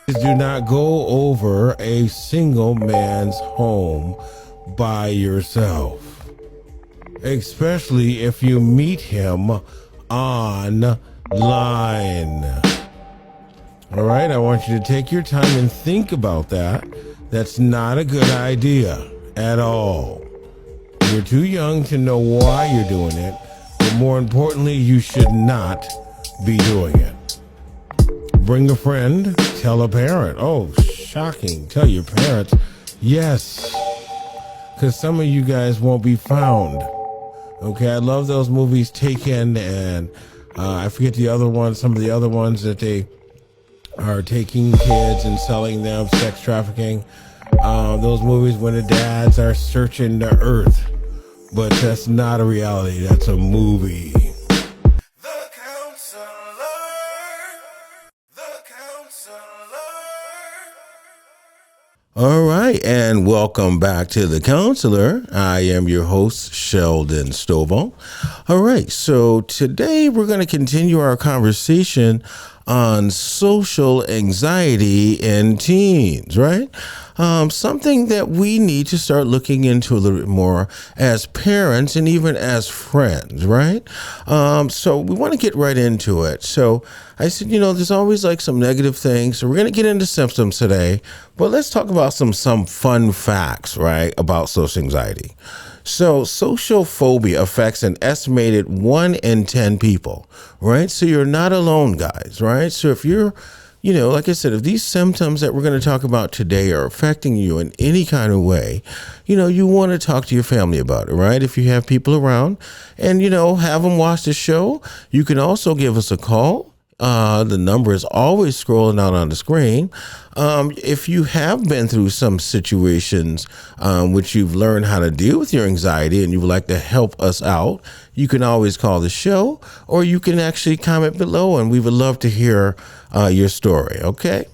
Do not go over a single man's home by yourself, especially if you meet him online. All right, I want you to take your time and think about that. That's not a good idea at all. You're too young to know why you're doing it, but more importantly, you should not be doing it. Bring a friend, tell a parent. Oh, shocking. Tell your parents. Yes, because some of you guys won't be found. Okay, I love those movies, Taken, and I forget the other ones, some of the other ones that they are taking kids and selling them, sex trafficking. Those movies when the dads are searching the earth. But that's not a reality, that's a movie. The counselor. All right, and welcome back to The Counselor. I am your host, Sheldon Stovall. All right, so today we're going to continue our conversation on social anxiety in teens, right? Something that we need to start looking into a little bit more as parents and even as friends, right? So we want to get right into it. So I said, there's always like some negative things. So we're going to get into symptoms today, but let's talk about some fun facts, right, about social anxiety. So sociophobia affects an estimated 1 in 10 people, right? So you're not alone, guys, right? So if you're, like I said, if these symptoms that we're going to talk about today are affecting you in any kind of way, you want to talk to your family about it, right? If you have people around and, have them watch the show, you can also give us a call. The number is always scrolling out on the screen. If you have been through some situations which you've learned how to deal with your anxiety and you would like to help us out, you can always call the show or you can actually comment below and we would love to hear your story, okay?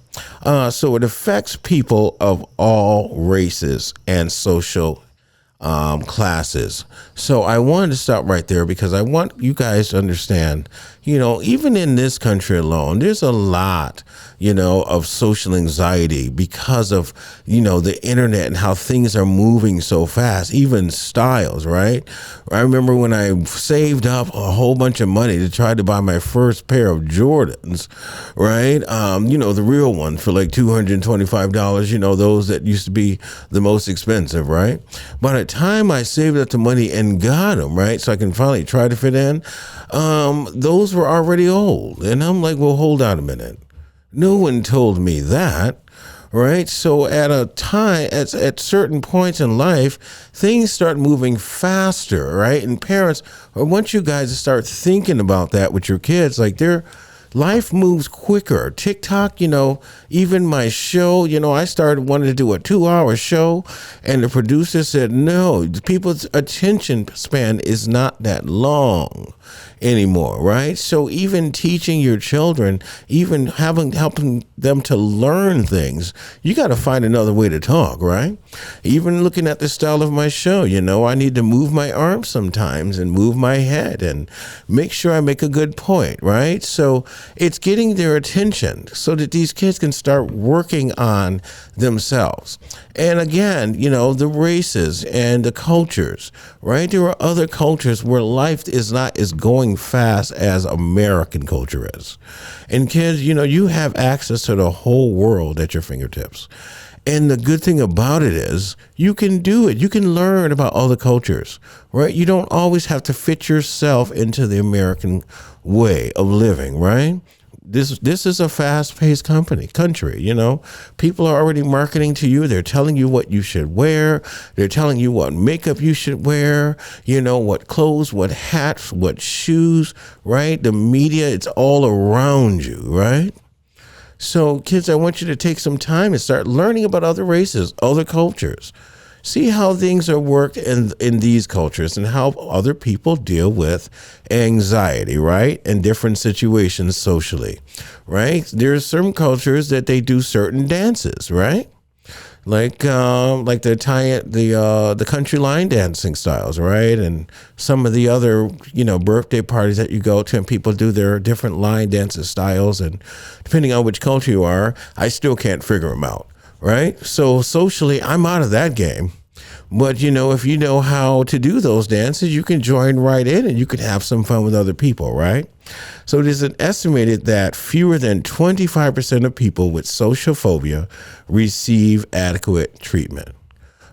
So it affects people of all races and social classes. So I wanted to stop right there because I want you guys to understand, even in this country alone, there's a lot, of social anxiety because of, the internet and how things are moving so fast, even styles, right? I remember when I saved up a whole bunch of money to try to buy my first pair of Jordans, right? The real ones for like $225, those that used to be the most expensive, right? By the time I saved up the money and got them, right, so I can finally try to fit in, those were already old. And I'm like, well, hold on a minute. No one told me that, right? So at a time, at certain points in life, things start moving faster, right? And parents, I want you guys to start thinking about that with your kids, like life moves quicker. TikTok, even my show, I wanted to do a 2-hour show and the producer said, no, people's attention span is not that long anymore, right? So even teaching your children, even helping them to learn things, you got to find another way to talk, right? Even looking at the style of my show, I need to move my arms sometimes and move my head and make sure I make a good point, right? So it's getting their attention so that these kids can start working on themselves. And again, the races and the cultures, right? There are other cultures where life is not as going fast as American culture is. And kids, you have access to the whole world at your fingertips. And the good thing about it is you can do it. You can learn about other cultures, right? You don't always have to fit yourself into the American way of living, right? This is a fast-paced country, People are already marketing to you. They're telling you what you should wear. They're telling you what makeup you should wear, what clothes, what hats, what shoes, right? The media, it's all around you, right? So kids, I want you to take some time and start learning about other races, other cultures. See how things are worked in these cultures and how other people deal with anxiety, right? In different situations socially, right? There are certain cultures that they do certain dances, right? like the Italian, the country line dancing styles, right? And some of the other, birthday parties that you go to, and people do their different line dancing styles, and depending on which culture you are, I still can't figure them out, right? So socially, I'm out of that game. But, if you know how to do those dances, you can join right in and you can have some fun with other people, right? So it is estimated that fewer than 25% of people with social phobia receive adequate treatment.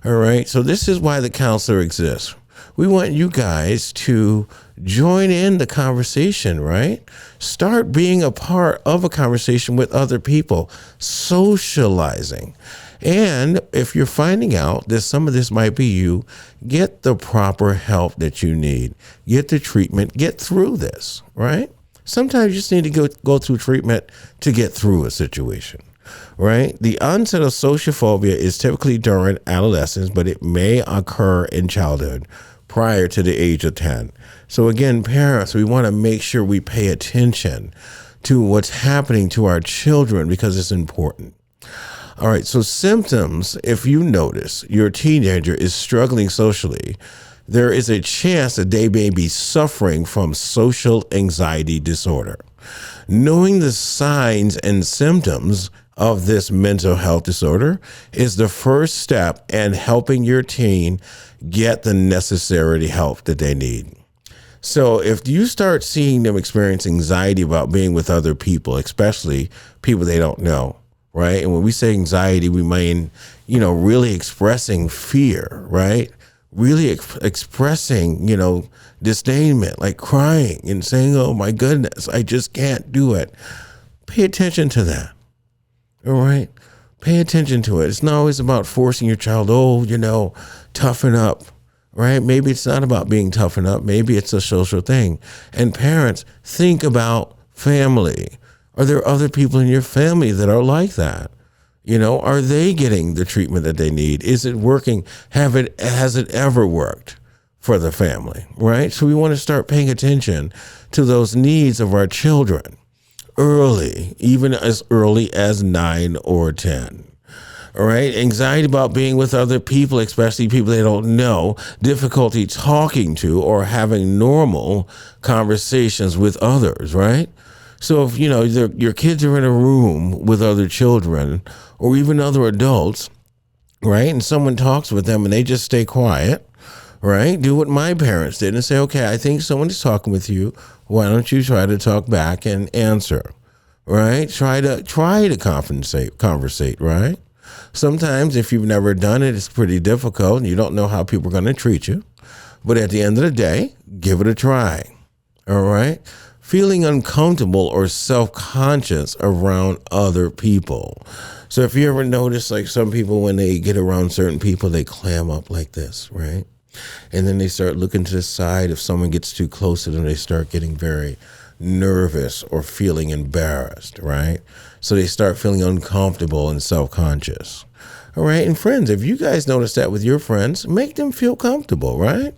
All right. So this is why the counselor exists. We want you guys to join in the conversation, right? Start being a part of a conversation with other people, socializing. And if you're finding out that some of this might be you, get the proper help that you need. Get the treatment. Get through this, right? Sometimes you just need to go through treatment to get through a situation, right? The onset of sociophobia is typically during adolescence, but it may occur in childhood prior to the age of 10. So again, parents, we want to make sure we pay attention to what's happening to our children because it's important. All right, so symptoms, if you notice your teenager is struggling socially, there is a chance that they may be suffering from social anxiety disorder. Knowing the signs and symptoms of this mental health disorder is the first step in helping your teen get the necessary help that they need. So if you start seeing them experience anxiety about being with other people, especially people they don't know, right? And when we say anxiety, we mean, really expressing fear, right? Really expressing, disdainment, like crying and saying, oh my goodness, I just can't do it. Pay attention to that. All right? Pay attention to it. It's not always about forcing your child, toughen up, right? Maybe it's not about being toughened up. Maybe it's a social thing. And parents, think about family. Are there other people in your family that are like that? Are they getting the treatment that they need? Is it working? Has it ever worked for the family, right? So we want to start paying attention to those needs of our children early, even as early as 9 or 10. All right. Anxiety about being with other people, especially people they don't know, difficulty talking to or having normal conversations with others, right? So if, your kids are in a room with other children or even other adults, right, and someone talks with them and they just stay quiet, right, do what my parents did and say, okay, I think someone is talking with you. Why don't you try to talk back and answer, right? Try to conversate, right? Sometimes if you've never done it, it's pretty difficult and you don't know how people are going to treat you. But at the end of the day, give it a try, all right? Feeling uncomfortable or self-conscious around other people. So if you ever notice, like some people, when they get around certain people, they clam up like this, right? And then they start looking to the side. If someone gets too close to them, they start getting very nervous or feeling embarrassed, right? So they start feeling uncomfortable and self-conscious. All right. And friends, if you guys notice that with your friends, make them feel comfortable, right?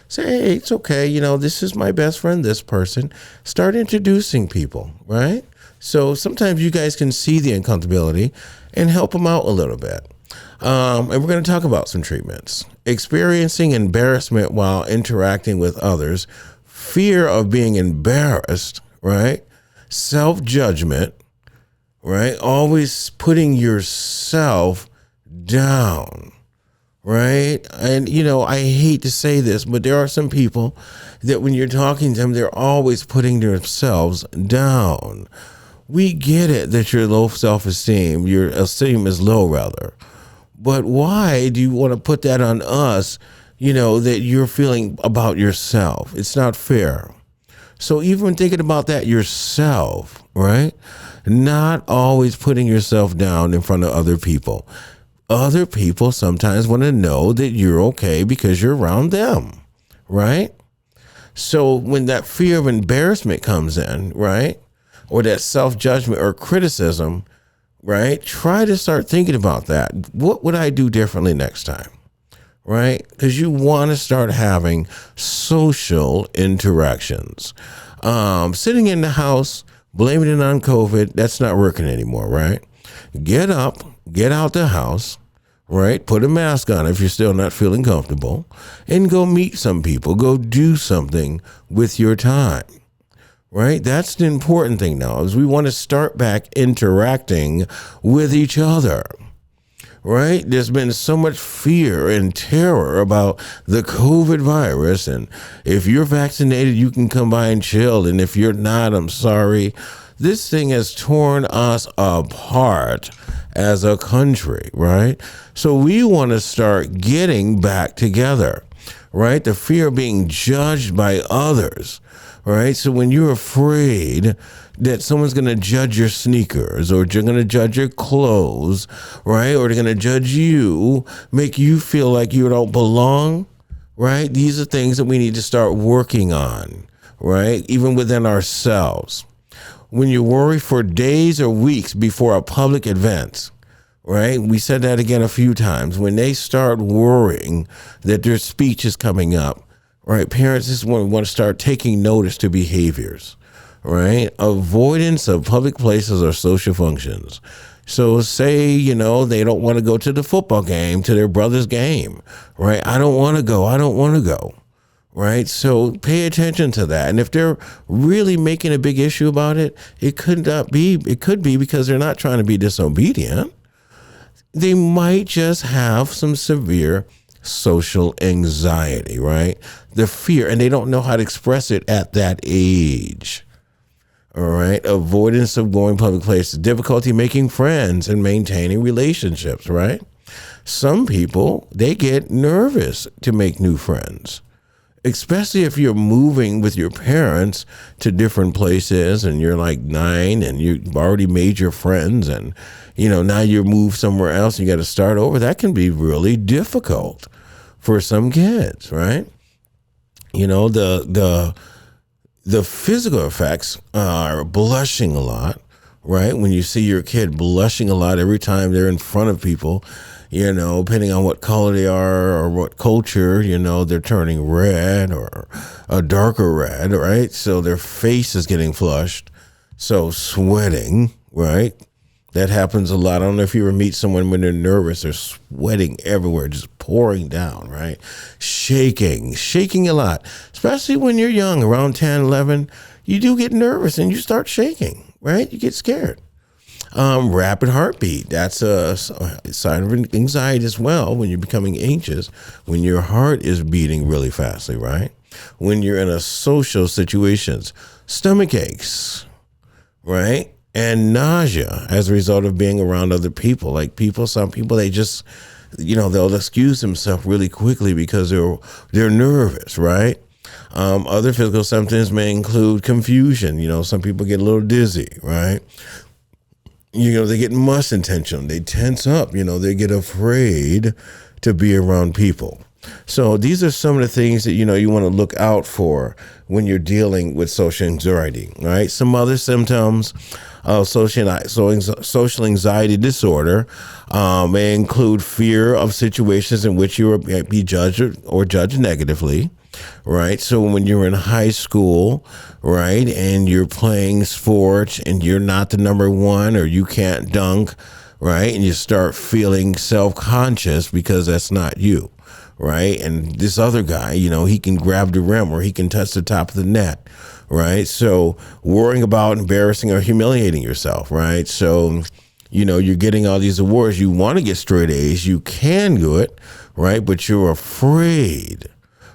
Say, hey, it's okay. This is my best friend, this person. Start introducing people, right? So sometimes you guys can see the uncomfortability and help them out a little bit. And we're going to talk about some treatments. Experiencing embarrassment while interacting with others, fear of being embarrassed, right? Self-judgment, right? Always putting yourself down. Right. And, I hate to say this, but there are some people that when you're talking to them, they're always putting themselves down. We get it that you're low self-esteem. Your esteem is low, rather. But why do you want to put that on us, that you're feeling about yourself? It's not fair. So even thinking about that yourself, right? Not always putting yourself down in front of other people. Other people sometimes want to know that you're okay because you're around them, right? So when that fear of embarrassment comes in, right, or that self-judgment or criticism, right, try to start thinking about that. What would I do differently next time, right? Because you want to start having social interactions. Sitting in the house, blaming it on COVID, that's not working anymore, right? Get up, get out the house, right? Put a mask on if you're still not feeling comfortable, and go meet some people. Go do something with your time, right? That's the important thing now, is we want to start back interacting with each other. Right? There's been so much fear and terror about the COVID virus. And if you're vaccinated, you can come by and chill. And if you're not, I'm sorry. This thing has torn us apart as a country, right? So we want to start getting back together, right? The fear of being judged by others, right? So when you're afraid that someone's going to judge your sneakers, or you're going to judge your clothes, right? Or they're going to judge you, make you feel like you don't belong, right? These are things that we need to start working on, right? Even within ourselves. When you worry for days or weeks before a public event, right? We said that again a few times. When they start worrying that their speech is coming up, right? Parents just want to start taking notice to behaviors, right? Avoidance of public places or social functions. So say, they don't want to go to the football game, to their brother's game, right? I don't want to go, right? So pay attention to that. And if they're really making a big issue about it, it could be because they're not trying to be disobedient. They might just have some severe social anxiety, right? The fear, and they don't know how to express it at that age. All right. Avoidance of going public places, difficulty making friends and maintaining relationships, right? Some people, they get nervous to make new friends, especially if you're moving with your parents to different places and you're like 9 and you've already made your friends, and, now you move somewhere else and you got to start over. That can be really difficult for some kids, right? The physical effects are blushing a lot, right? When you see your kid blushing a lot every time they're in front of people, depending on what color they are or what culture, they're turning red or a darker red, right? So their face is getting flushed. So sweating, right? That happens a lot. I don't know if you ever meet someone when they're nervous, they're sweating everywhere, just pouring down, right? Shaking a lot, especially when you're young, around 10, 11, you do get nervous and you start shaking, right? You get scared. Rapid heartbeat, that's a sign of anxiety as well. When you're becoming anxious, when your heart is beating really fastly, right? When you're in a social situations, stomach aches, right? And nausea as a result of being around other people. Some people, they just, they'll excuse themselves really quickly because they're nervous, right? Other physical symptoms may include confusion. Some people get a little dizzy, right? They get muscle tension. They tense up, they get afraid to be around people. So these are some of the things that, you want to look out for when you're dealing with social anxiety, right? Some other symptoms of social anxiety disorder may include fear of situations in which you will be judged or judged negatively, right? So when you're in high school, right, and you're playing sports and you're not the number one, or you can't dunk, right, and you start feeling self-conscious because that's not you. Right. And this other guy, he can grab the rim or he can touch the top of the net. Right. So worrying about embarrassing or humiliating yourself. Right. So, you're getting all these awards. You want to get straight A's. You can do it. Right. But you're afraid.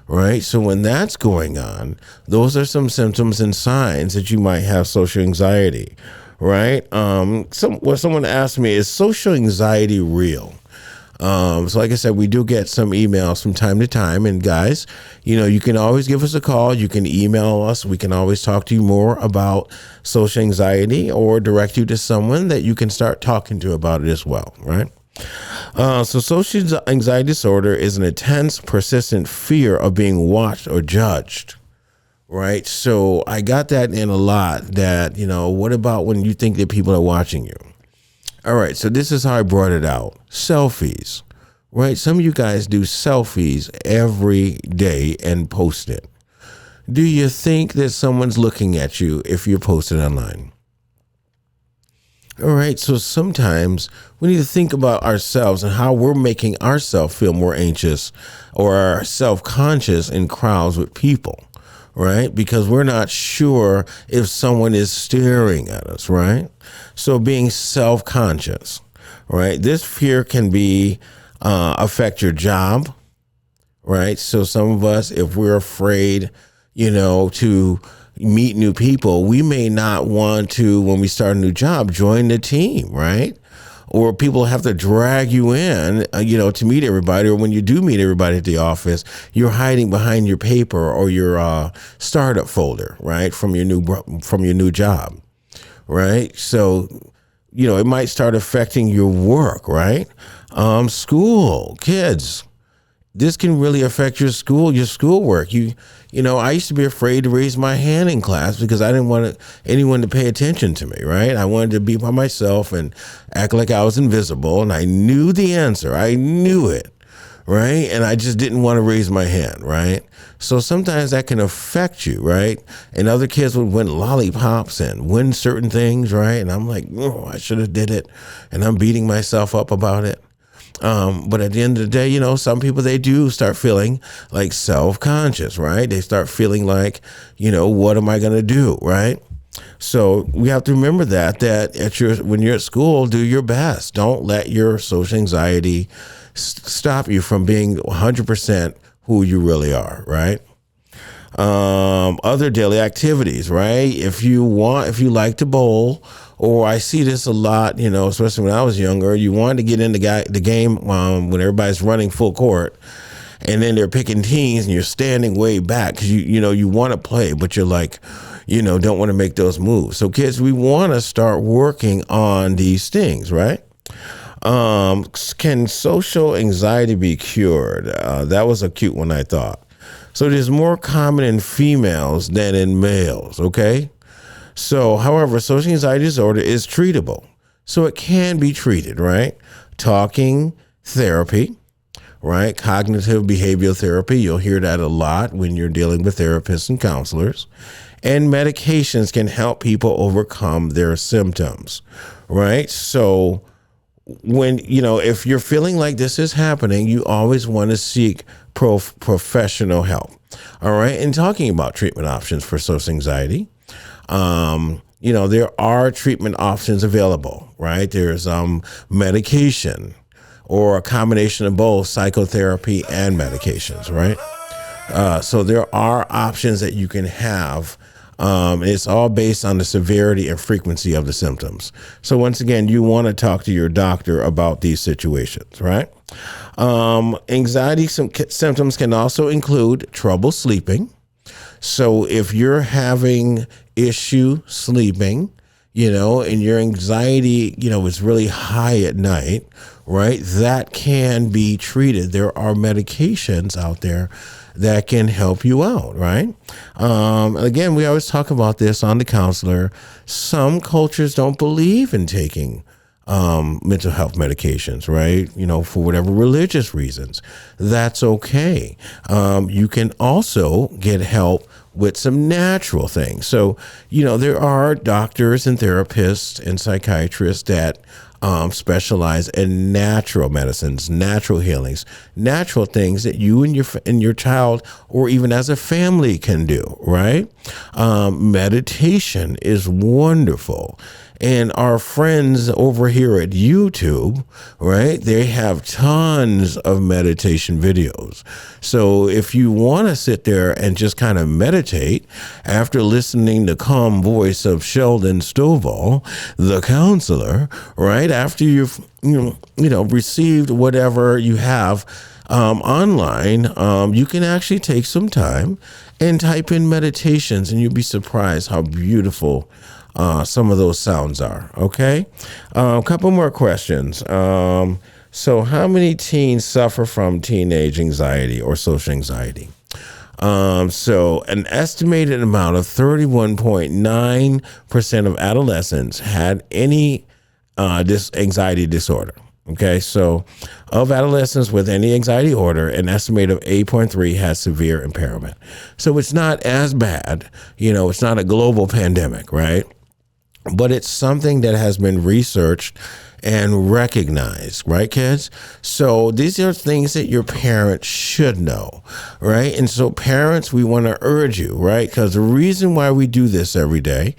Right. So when that's going on, those are some symptoms and signs that you might have social anxiety. Right. Someone asked me, is social anxiety real? So like I said, we do get some emails from time to time, and guys, you can always give us a call. You can email us. We can always talk to you more about social anxiety or direct you to someone that you can start talking to about it as well. Right. So social anxiety disorder is an intense, persistent fear of being watched or judged. Right. So I got that in a lot that, what about when you think that people are watching you? All right, so this is how I brought it out. Selfies, right? Some of you guys do selfies every day and post it. Do you think that someone's looking at you if you're posted online? All right. So sometimes we need to think about ourselves and how we're making ourselves feel more anxious or self-conscious in crowds with people, right? Because we're not sure if someone is staring at us, right? So being self-conscious, right? This fear can be affect your job, right? So some of us, if we're afraid, to meet new people, we may not want to, when we start a new job, join the team, right? Or people have to drag you in, to meet everybody. Or when you do meet everybody at the office, you're hiding behind your paper or your startup folder, right, from your new job, right? So, it might start affecting your work, right? School, kids. This can really affect your schoolwork. I used to be afraid to raise my hand in class because I didn't want anyone to pay attention to me, right? I wanted to be by myself and act like I was invisible, and I knew the answer. I knew it, right? And I just didn't want to raise my hand, right? So sometimes that can affect you, right? And other kids would win lollipops and win certain things, right? And I'm like, oh, I should have did it, and I'm beating myself up about it. But at the end of the day, some people, they do start feeling like self-conscious, right? They start feeling like, what am I going to do, right? So we have to remember that when you're at school, do your best. Don't let your social anxiety stop you from being 100% who you really are, right? Other daily activities, right? If you like to bowl, or I see this a lot, especially when I was younger, you wanted to get in the game when everybody's running full court, and then they're picking teams and you're standing way back because you want to play, but you're like, don't want to make those moves. So kids, we want to start working on these things, right? Can social anxiety be cured? That was a cute one, I thought. So it is more common in females than in males, okay? So, however, social anxiety disorder is treatable. So it can be treated, right? Talking therapy, right? Cognitive behavioral therapy. You'll hear that a lot when you're dealing with therapists and counselors. And medications can help people overcome their symptoms, right? So when, if you're feeling like this is happening, you always want to seek professional help. All right. And talking about treatment options for social anxiety, there are treatment options available, right? There's medication or a combination of both psychotherapy and medications, right? So there are options that you can have. It's all based on the severity and frequency of the symptoms. So once again, you want to talk to your doctor about these situations, right? Anxiety symptoms can also include trouble sleeping. So if you're having issue sleeping, and your anxiety, is really high at night, right? That can be treated. There are medications out there that can help you out, right? Again, we always talk about this on The Counselor. Some cultures don't believe in taking mental health medications, right? For whatever religious reasons. That's okay. You can also get help with some natural things. So, there are doctors and therapists and psychiatrists that specialize in natural medicines, natural healings, natural things that you and your child, or even as a family, can do, right? Meditation is wonderful. And our friends over here at YouTube, right, they have tons of meditation videos. So if you want to sit there and just kind of meditate after listening to the calm voice of Sheldon Stovall, the counselor, right, after you've received whatever you have online, you can actually take some time and type in meditations, and you'll be surprised how beautiful some of those sounds are. Okay. A couple more questions. So how many teens suffer from teenage anxiety or social anxiety? So an estimated amount of 31.9% of adolescents had any this anxiety disorder. Okay, so of adolescents with any anxiety disorder, an estimate of 8.3 has severe impairment. So it's not as bad. It's not a global pandemic, right? but it's something that has been researched and recognized, right, kids? So these are things that your parents should know, right? And so parents, we want to urge you, right? Because the reason why we do this every day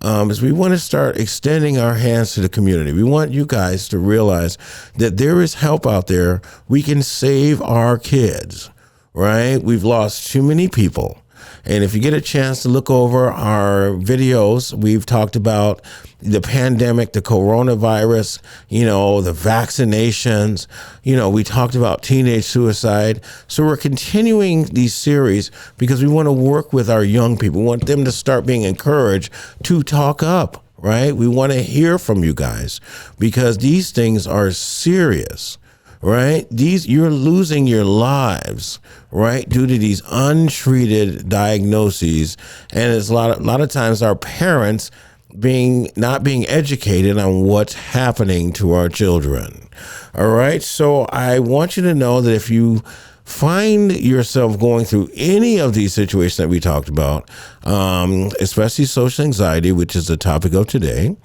is we want to start extending our hands to the community. We want you guys to realize that there is help out there. We can save our kids, right? We've lost too many people. And if you get a chance to look over our videos, we've talked about the pandemic, the coronavirus, the vaccinations, we talked about teenage suicide. So we're continuing these series because we want to work with our young people. We want them to start being encouraged to talk up, right? We want to hear from you guys because these things are serious. Right? You're losing your lives, right? Due to these untreated diagnoses. And it's a lot of times our parents not being educated on what's happening to our children. All right. So I want you to know that if you find yourself going through any of these situations that we talked about, especially social anxiety, which is the topic of today,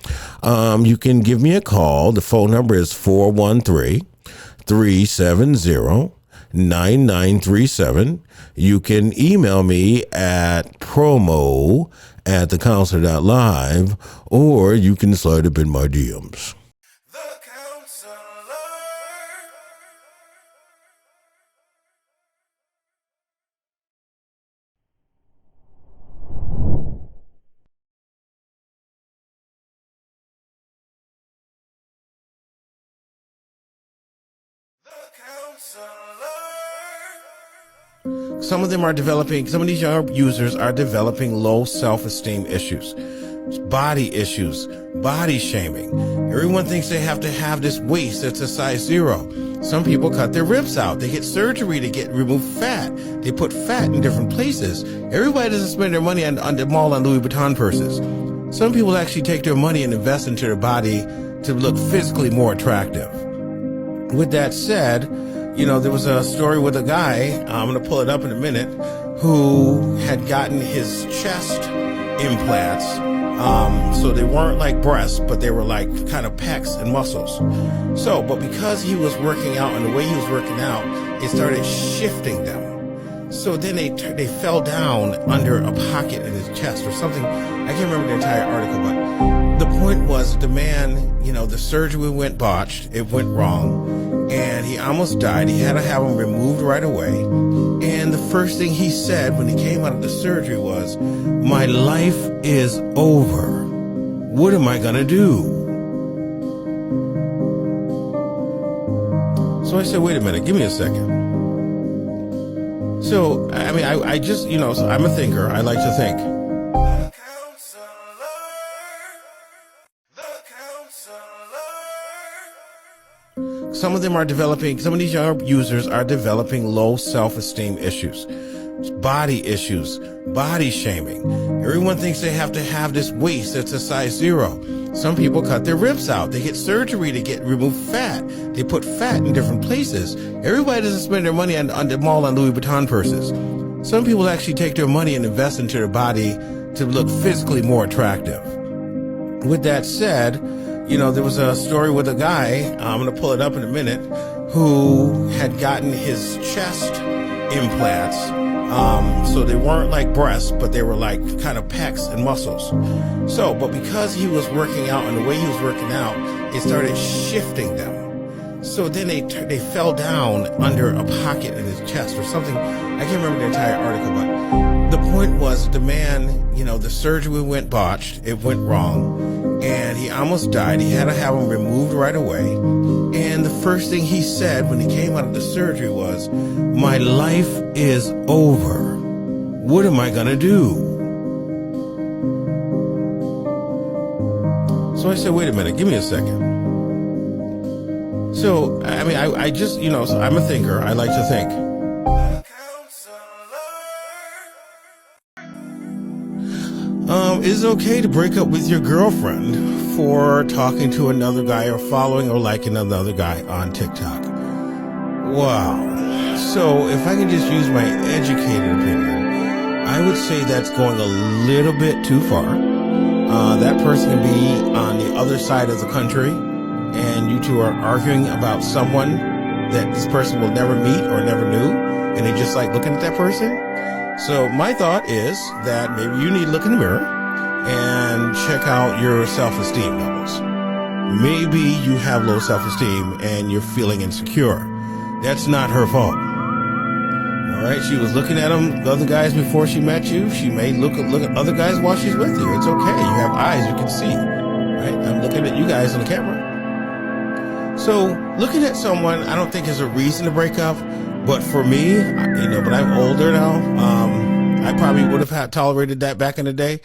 you can give me a call. The phone number is 413-370-9937. You can email me at promo@thecounselor.live, or you can slide up in my DMs. The Counselor. Some of these young users are developing low self-esteem issues, body shaming. Everyone thinks they have to have this waist that's a size 0. Some people cut their ribs out. They get surgery to remove fat. They put fat in different places. Everybody doesn't spend their money on the mall on Louis Vuitton purses. Some people actually take their money and invest into their body to look physically more attractive. With that said, there was a story with a guy, I'm going to pull it up in a minute, who had gotten his chest implants. So they weren't like breasts, but they were like kind of pecs and muscles. But because he was working out and the way he was working out, it started shifting them. So then they fell down under a pocket in his chest or something. I can't remember the entire article, but the point was the man, the surgery went botched. It went wrong. And he almost died. He had to have him removed right away. And the first thing he said when he came out of the surgery was, "My life is over. What am I going to do?" So I said, wait a minute, give me a second. So, I just, so I'm a thinker. I like to think. Some of these young users are developing low self-esteem issues, body shaming. Everyone thinks they have to have this waist that's a size 0. Some people cut their ribs out. They get surgery to remove fat. They put fat in different places. Everybody doesn't spend their money on the mall on Louis Vuitton purses. Some people actually take their money and invest into their body to look physically more attractive. With that said, there was a story with a guy, I'm going to pull it up in a minute, who had gotten his chest implants. So they weren't like breasts, but they were like kind of pecs and muscles. But because he was working out and the way he was working out, it started shifting them. So then they fell down under a pocket in his chest or something. I can't remember the entire article, but the point was the man, the surgery went botched. It went wrong. And he almost died. He had to have him removed right away. And the first thing he said when he came out of the surgery was, "My life is over. What am I going to do?" So I said, wait a minute, give me a second. So, I just, so I'm a thinker. I like to think. Is it okay to break up with your girlfriend for talking to another guy or following or liking another guy on TikTok? Wow. So if I can just use my educated opinion, I would say that's going a little bit too far. That person can be on the other side of the country, and you two are arguing about someone that this person will never meet or never knew, and they just like looking at that person. So my thought is that maybe you need to look in the mirror and check out your self-esteem levels. Maybe you have low self-esteem and you're feeling insecure. That's not her fault. All right, she was looking at the other guys before she met you. She may look at other guys while she's with you. It's okay. You have eyes, you can see. Right? I'm looking at you guys on the camera. So looking at someone, I don't think is a reason to break up. But for me, but I'm older now. I probably would have tolerated that back in the day.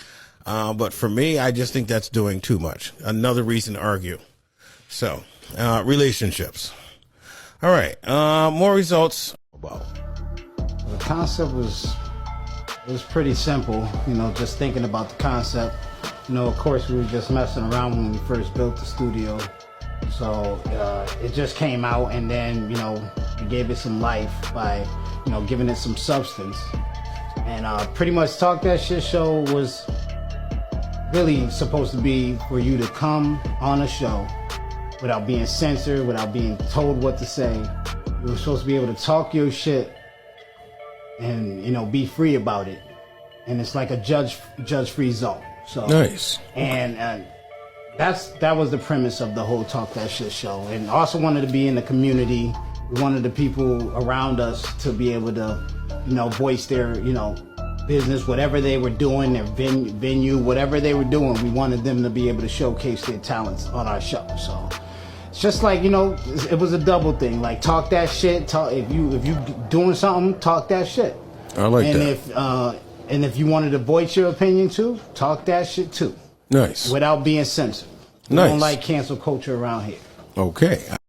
But for me, I just think that's doing too much. Another reason to argue. So, relationships. All right. More results. The concept was pretty simple. Just thinking about the concept. Of course, we were just messing around when we first built the studio. So it just came out, and then we gave it some life by giving it some substance. And pretty much Talk That Shit show was really supposed to be for you to come on a show without being censored, without being told what to say. You were supposed to be able to talk your shit and be free about it. And it's like a judge-free zone. So nice. And that was the premise of the whole Talk That Shit show. And also wanted to be in the community. We wanted the people around us to be able to, voice their, business, whatever they were doing, their venue, whatever they were doing. We wanted them to be able to showcase their talents on our show. So it's just like, it was a double thing. Like, talk that shit. If you doing something, talk that shit. I like that. And if you wanted to voice your opinion too, talk that shit too. Nice. Without being censored. We Nice. don't like cancel culture around here. Okay.